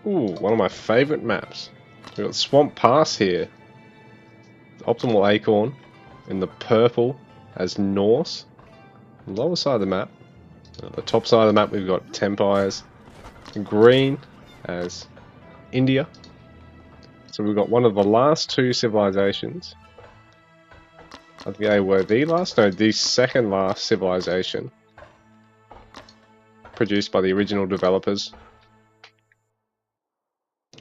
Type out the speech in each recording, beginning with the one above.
Ooh, one of my favourite maps. We've got Swamp Pass here. OptimalAcorn in the purple as Norse. On the lower side of the map. On the top side of the map we've got Tempires. Green as India. So we've got one of the last two civilizations. I think they were the second last civilization produced by the original developers.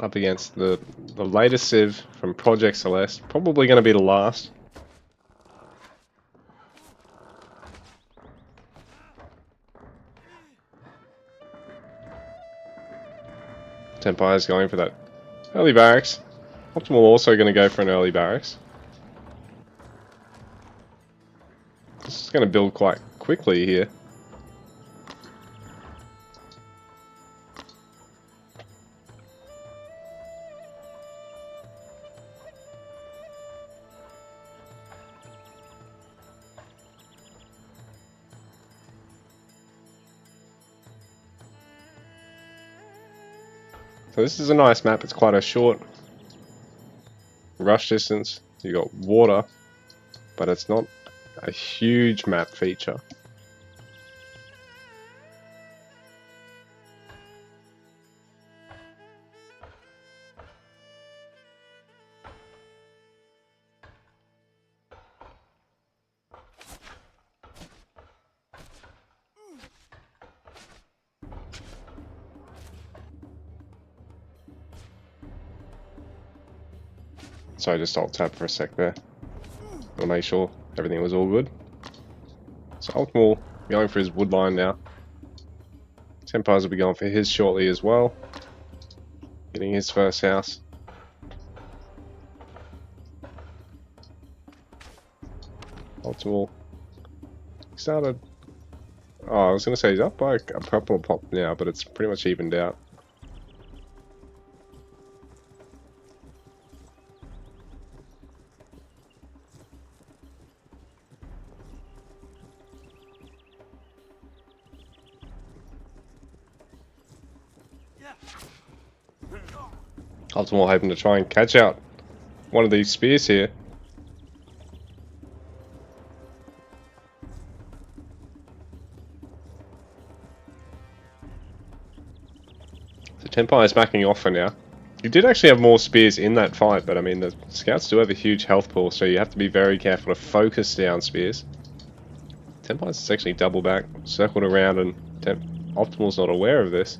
Up against the latest civ from Project Celeste. Probably going to be the last. Tempires going for that early barracks. Optimal also going to go for an early barracks. This is going to build quite quickly here. So this is a nice map. It's quite a short rush distance. You got water, but it's not a huge map feature. So I just alt tab for a sec there. I'll make sure everything was all good. So Optimal going for his wood line now. Tempires will be going for his shortly as well. Getting his first house. Optimal started. Oh, I was going to say he's up by a couple of pop now, but it's pretty much evened out. Optimal hoping to try and catch out one of these spears here. So Tempire is backing off for now. You did actually have more spears in that fight, but I mean the scouts do have a huge health pool, so you have to be very careful to focus down spears. Tempire's is actually double back, circled around, and Optimal's not aware of this.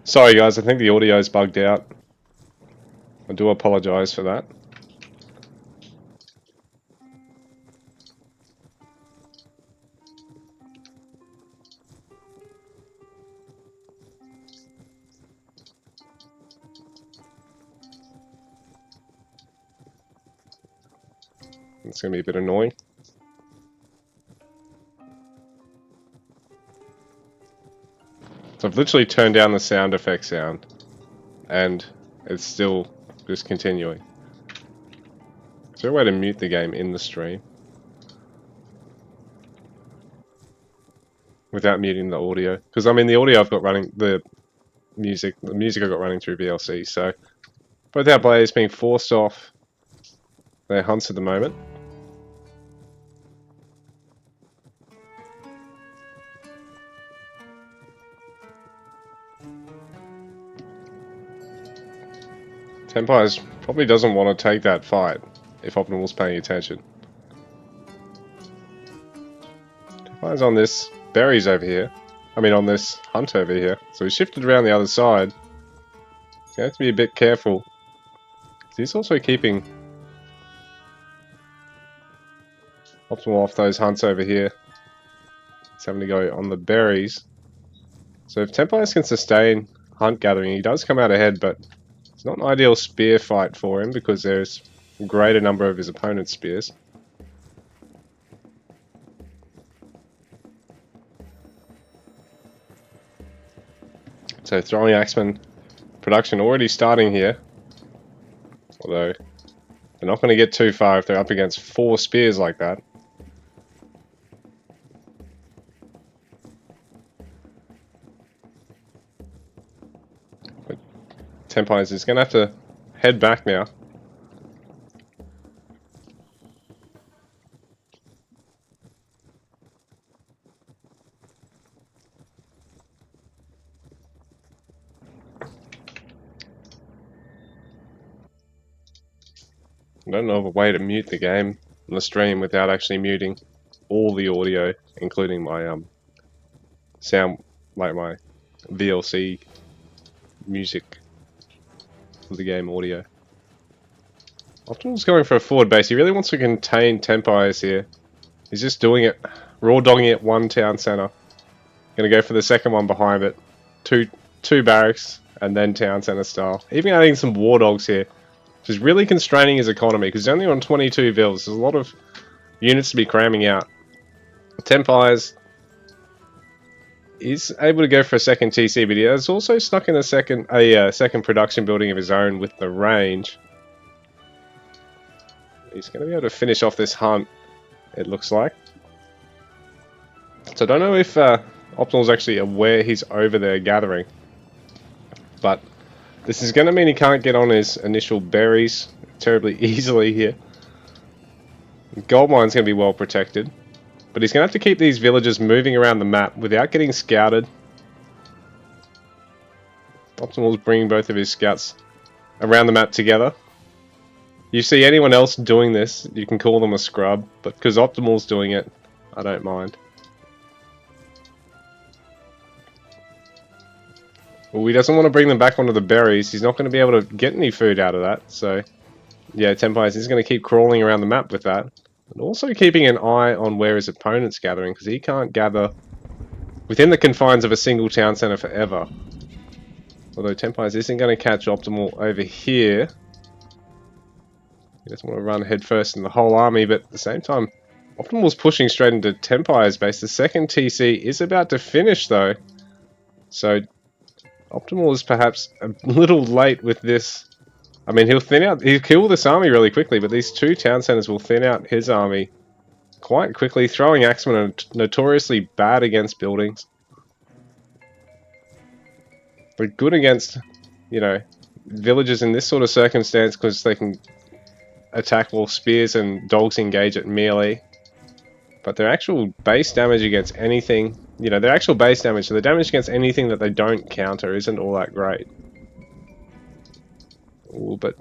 Sorry guys, I think the audio's bugged out. I do apologise for that. It's going to be a bit annoying. So I've literally turned down the sound effect sound, and it's still just continuing. Is there a way to mute the game in the stream without muting the audio? Because I mean the audio I've got running, the music I've got running through VLC, so both our players being forced off their hunts at the moment. Tempires probably doesn't want to take that fight if Optimal's paying attention. Tempires on this berries over here. I mean on this hunt over here. So he shifted around the other side. You have to be a bit careful. He's also keeping Optimal off those hunts over here. He's having to go on the berries. So if Tempires can sustain hunt gathering, he does come out ahead, but it's not an ideal spear fight for him because there's a greater number of his opponent's spears. So throwing axemen production already starting here. Although they're not going to get too far if they're up against 4 spears like that. But Tempires is going to have to head back now. I don't know of a way to mute the game on the stream without actually muting all the audio, including my sound, like my VLC music for the game audio. Optimal's going for a forward base. He really wants to contain Tempires here. He's just doing it, raw dogging it one town center. Gonna go for the second one behind it. Two barracks and then town center style. Even adding some war dogs here. Which is really constraining his economy, because he's only on 22 vills. There's a lot of units to be cramming out. Tempires is able to go for a second TC, but he has also stuck in a second production building of his own with the range. He's going to be able to finish off this hunt, it looks like. So I don't know if Optimal's actually aware he's over there gathering, but this is going to mean he can't get on his initial berries terribly easily here. Gold mine's going to be well protected. But he's going to have to keep these villagers moving around the map without getting scouted. Optimal's bringing both of his scouts around the map together. You see anyone else doing this, you can call them a scrub. But because Optimal's doing it, I don't mind. Well, he doesn't want to bring them back onto the berries. He's not going to be able to get any food out of that. So, yeah, Tempires is going to keep crawling around the map with that. And also keeping an eye on where his opponent's gathering, because he can't gather within the confines of a single town center forever. Although Tempires isn't going to catch Optimal over here. He doesn't want to run headfirst in the whole army, but at the same time, Optimal's pushing straight into Tempire's base. The second TC is about to finish, though. So Optimal is perhaps a little late with this. I mean, he'll kill this army really quickly, but these 2 town centers will thin out his army quite quickly. Throwing axemen are notoriously bad against buildings. But good against, you know, villagers in this sort of circumstance, because they can attack while spears and dogs engage at melee. But their actual base damage against anything, you know, their actual base damage, so the damage against anything that they don't counter isn't all that great. Ooh, but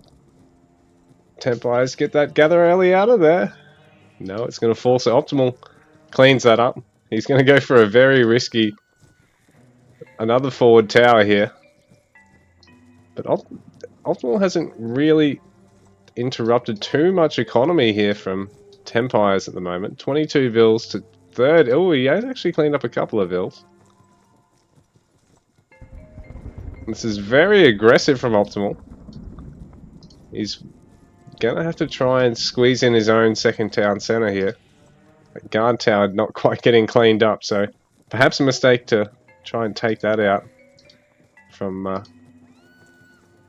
Tempires get that gather early out of there. No, it's going to fall, so Optimal cleans that up. He's going to go for a very risky, another forward tower here. But Optimal hasn't really interrupted too much economy here from Tempires at the moment. 22 vills to third. Oh, he has actually cleaned up a couple of vills. This is very aggressive from Optimal. He's gonna have to try and squeeze in his own second town center here. That guard tower not quite getting cleaned up, so perhaps a mistake to try and take that out from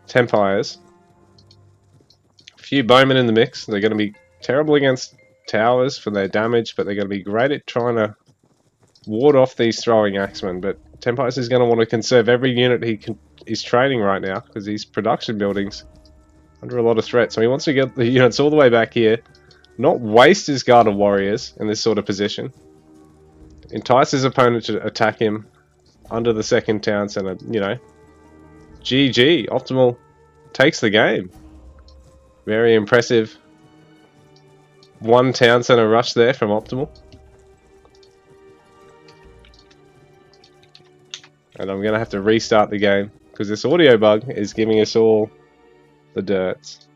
Tempires. A few bowmen in the mix. They're going to be terrible against towers for their damage, but they're going to be great at trying to ward off these throwing axemen. But Tempires is going to want to conserve every unit he's training right now, because these production buildings under a lot of threat. So he wants to get the units all the way back here, not waste his guard of warriors in this sort of position, entice his opponent to attack him under the second town center. You know, GG. Optimal takes the game. Very impressive. One town center rush there from Optimal. And I'm going to have to restart the game, because this audio bug is giving us all the dirts.